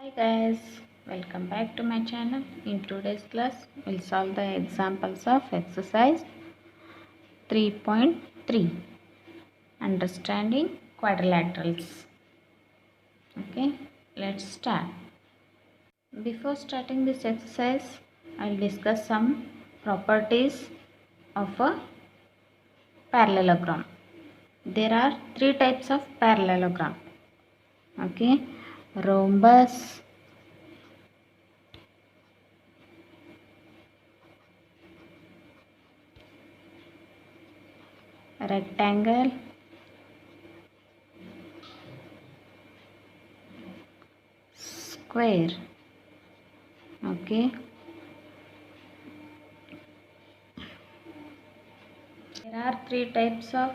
Hi guys, welcome back to my channel. In today's class, we'll solve the examples of exercise 3.3 understanding quadrilaterals. Okay, let's start. Before starting this exercise, I'll discuss some properties of a parallelogram. There are three types of parallelogram. Okay, rhombus, rectangle, square. Okay, there are three types of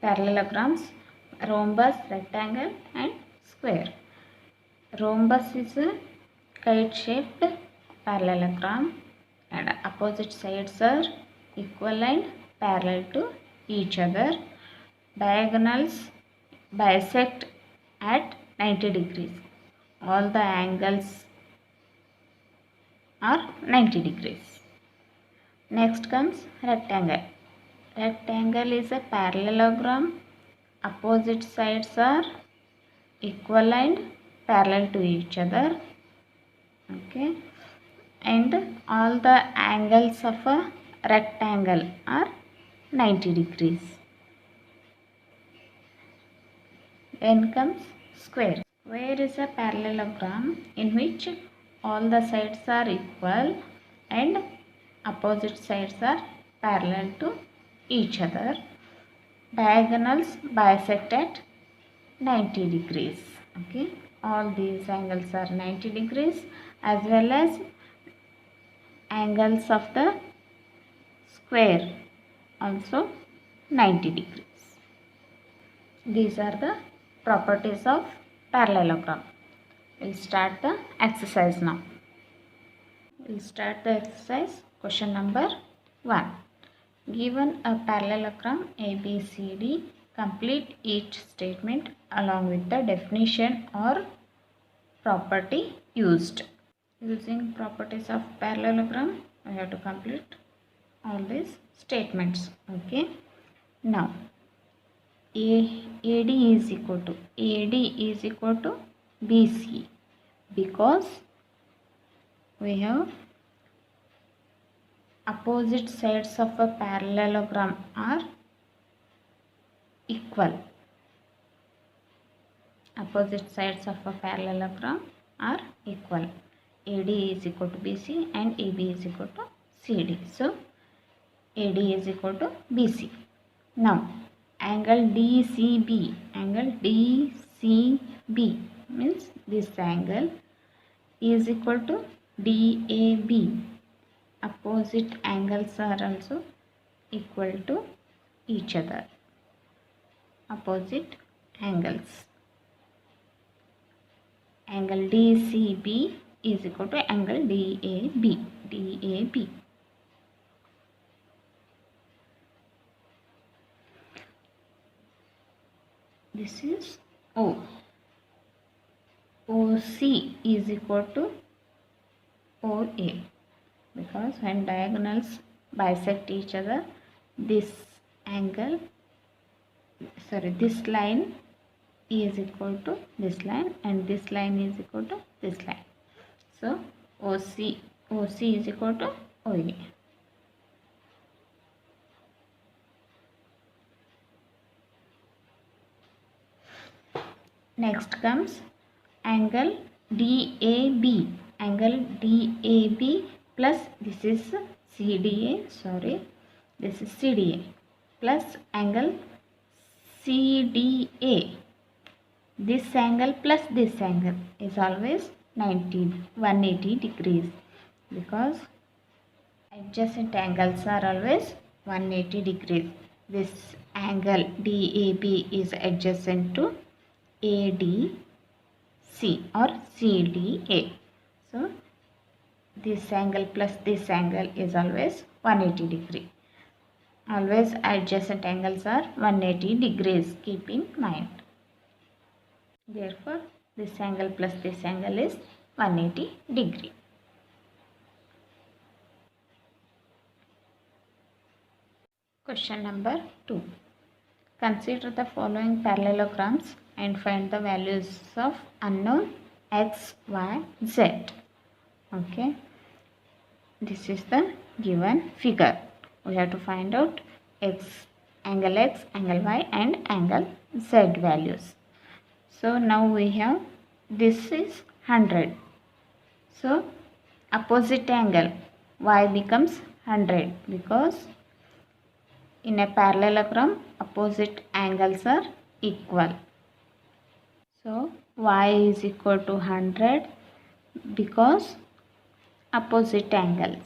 parallelograms: rhombus, rectangle and square. Rhombus is a kite shaped parallelogram and opposite sides are equal and parallel to each other. Diagonals bisect at 90 degrees. All the angles are 90 degrees. Next comes rectangle. Rectangle is a parallelogram. Opposite sides are equal and parallel to each other. Okay. And all the angles of a rectangle are 90 degrees. Then comes square. Square is a parallelogram in which all the sides are equal and opposite sides are parallel to each other. Diagonals bisect at 90 degrees. Okay, all these angles are 90 degrees as well as angles of the square also 90 degrees. These are the properties of parallelogram. We'll start the exercise now. We'll start the exercise. Question number 1. Given a parallelogram ABCD, complete each statement along with the definition or property used. Using properties of parallelogram, we have to complete all these statements. Okay. Now, AD is equal to BC because we have opposite sides of a parallelogram are equal. Opposite sides of a parallelogram are equal. AD is equal to BC and AB is equal to CD. So, AD is equal to BC. Now, angle DCB means this angle is equal to DAB. Opposite angles are also equal to each other. Opposite angles. Angle DCB is equal to angle DAB. This is O. OC is equal to OA because when diagonals bisect each other, this line is equal to this line and this line is equal to this line. So, OC is equal to OA. Next comes angle DAB. Angle DAB plus this is CDA plus angle CDA. This angle plus this angle is always 180 degrees because adjacent angles are always 180 degrees. This angle DAB is adjacent to ADC or CDA. So, this angle plus this angle is always 180 degree. Always adjacent angles are 180 degrees. Keep in mind. Therefore, This angle plus this angle is 180 degree. Question number 2. Consider the following parallelograms and find the values of unknown x, y, z. Okay. This is the given figure. We have to find out x, angle y and angle z values. So now we have, this is 100. So opposite angle y becomes 100 because in a parallelogram opposite angles are equal. So y is equal to 100 because opposite angle.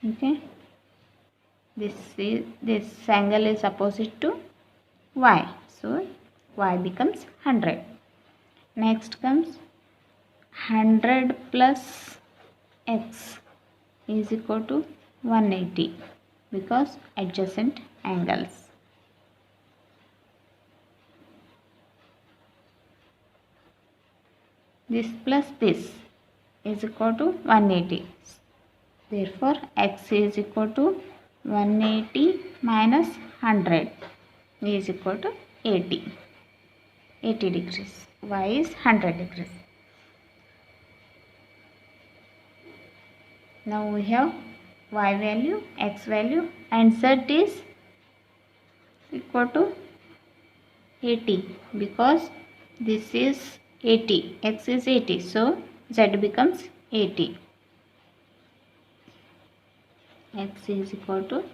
Okay, this angle is opposite to y, so y becomes 100. Next comes 100 plus x is equal to 180 because adjacent angles. This plus this is equal to 180. Therefore, x is equal to 180 minus 100 is equal to 80 degrees. Y is 100 degrees. Now we have y value, x value and z is equal to 80 because this is 80, x is 80, so z becomes 80. X is equal to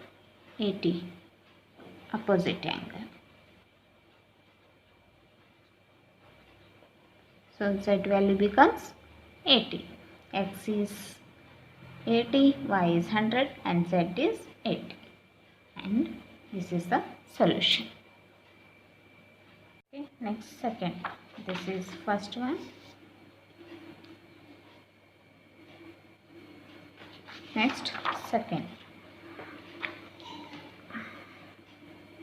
80, opposite angle. So z value becomes 80. X is 80, y is 100 and z is 80. And this is the solution. Okay, next second. This is first one. Next second.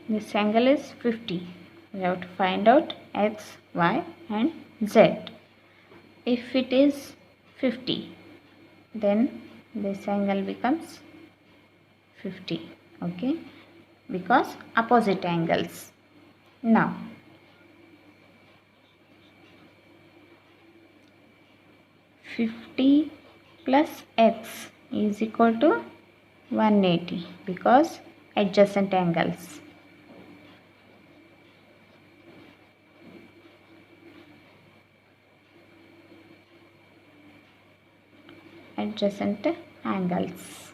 This angle is 50. We have to find out x, y and z. If it is 50, then this angle becomes 50. Okay, because opposite angles. Now $50 plus x is equal to 180 because adjacent angles. Adjacent angles.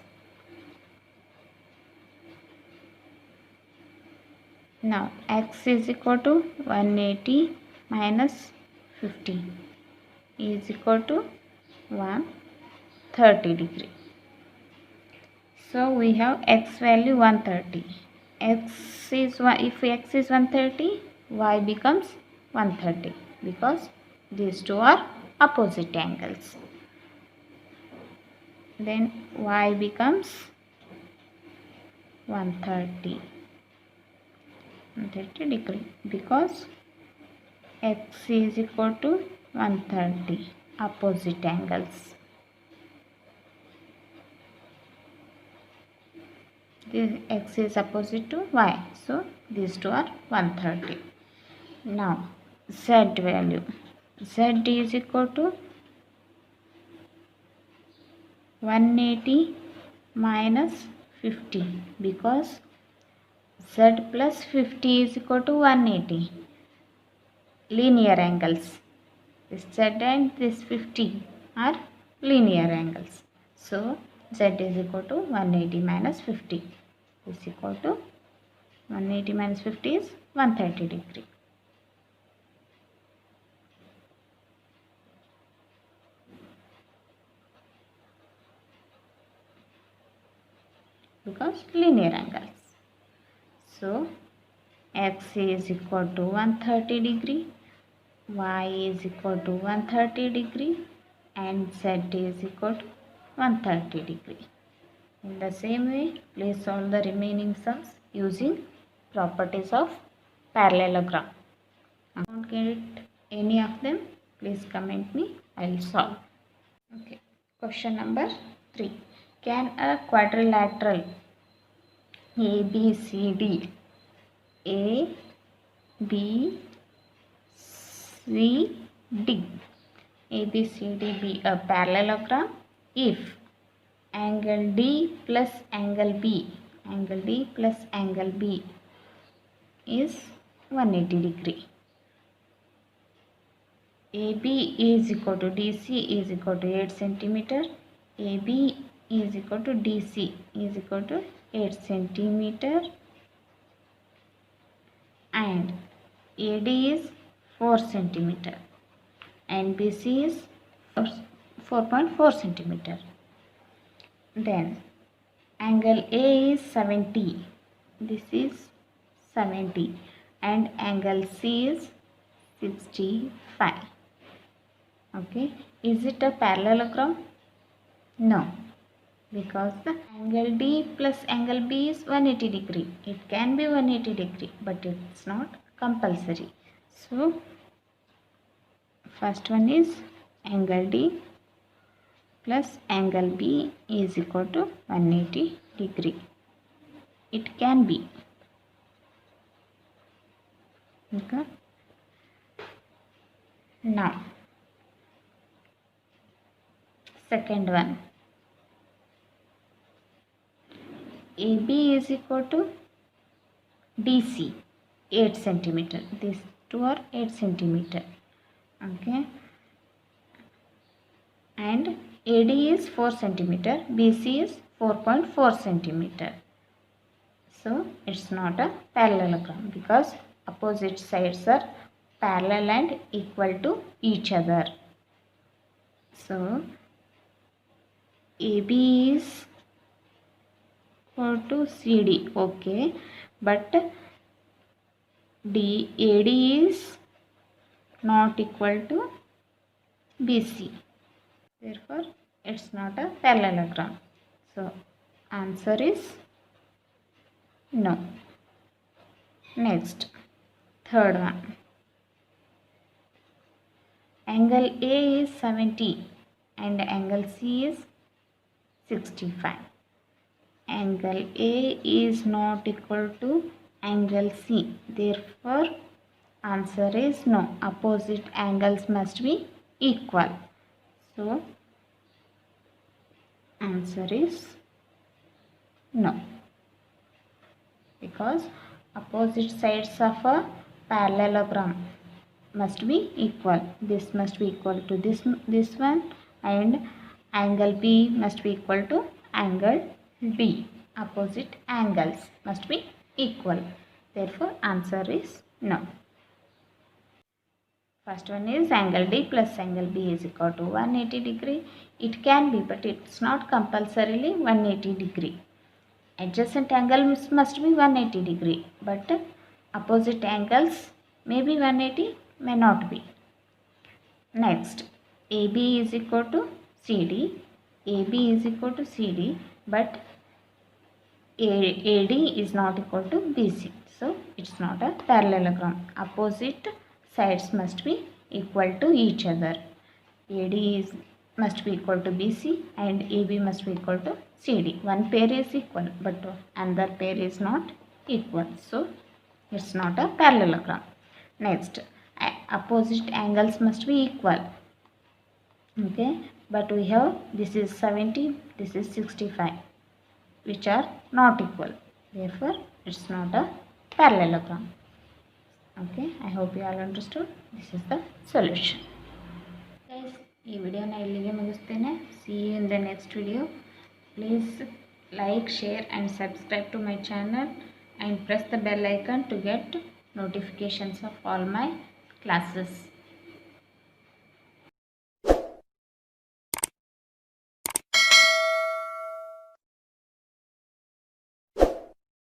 Now x is equal to 180 minus 50 is equal to 130 degree. So we have x value 130. X is if x is 130, y becomes 130 because these two are opposite angles. Then y becomes 130 degree because x is equal to 130, opposite angles. This x is opposite to y, so these two are 130. Now z value. Z is equal to 180 minus 50 because z plus 50 is equal to 180. Linear angles. This z and this 50 are linear angles. So z is equal to 180 minus 50 is equal to 180 minus 50 is 130 degree. Because linear angles. So x is equal to 130 degree, y is equal to 130 degree and z is equal to 130 degree. In the same way, please solve the remaining sums using properties of parallelogram. I don't get any of them, please comment me, I will solve. Okay, question number 3. Can a quadrilateral ABCD A B C D ABCD be a parallelogram if angle D plus angle B is 180 degree. AB is equal to DC is equal to 8 centimeter. AB is equal to DC is equal to 8 centimeter. And AD is 4 centimeter. And BC is 4.4 centimeter. Then angle A is 70. This is 70. And angle C is 65. Okay, is it a parallelogram? No, because the angle D plus angle B is 180 degree. It can be 180 degree, but it's not compulsory. So first one is angle D plus angle B is equal to 180 degree. It can be. Okay. Now second one, AB is equal to DC 8 centimeter. These two are 8 centimeter. Okay, and AD is 4 centimeter, BC is 4.4 centimeter. So it's not a parallelogram because opposite sides are parallel and equal to each other. So AB is equal to CD, okay, but AD is not equal to BC. Therefore, it's not a parallelogram. So answer is no. Next, third one. Angle A is 70 and angle C is 65. Angle A is not equal to angle C. Therefore, answer is no. Opposite angles must be equal. So, answer is no. Because opposite sides of a parallelogram must be equal. This must be equal to this one, and angle B must be equal to angle B. Opposite angles must be equal. Therefore, answer is no. First one is angle D plus angle B is equal to 180 degree. It can be, but it's not compulsorily 180 degree. Adjacent angles must be 180 degree, but opposite angles may be 180, may not be. Next, AB is equal to CD. AB is equal to CD, but AD is not equal to BC. So, it's not a parallelogram. Opposite sides must be equal to each other. AD must be equal to BC and AB must be equal to CD. One pair is equal, but another pair is not equal. So, it's not a parallelogram. Next, opposite angles must be equal. Okay, but we have this is 70, this is 65, which are not equal. Therefore, it's not a parallelogram. Okay, I hope you all understood. This is the solution. Guys, ಈ ವಿಡಿಯೋನ ಇಲ್ಲಿಗೆ ಮುಗಿಸ್ತೇನೆ. See you in the next video. Please like, share and subscribe to my channel and press the bell icon to get notifications of all my classes.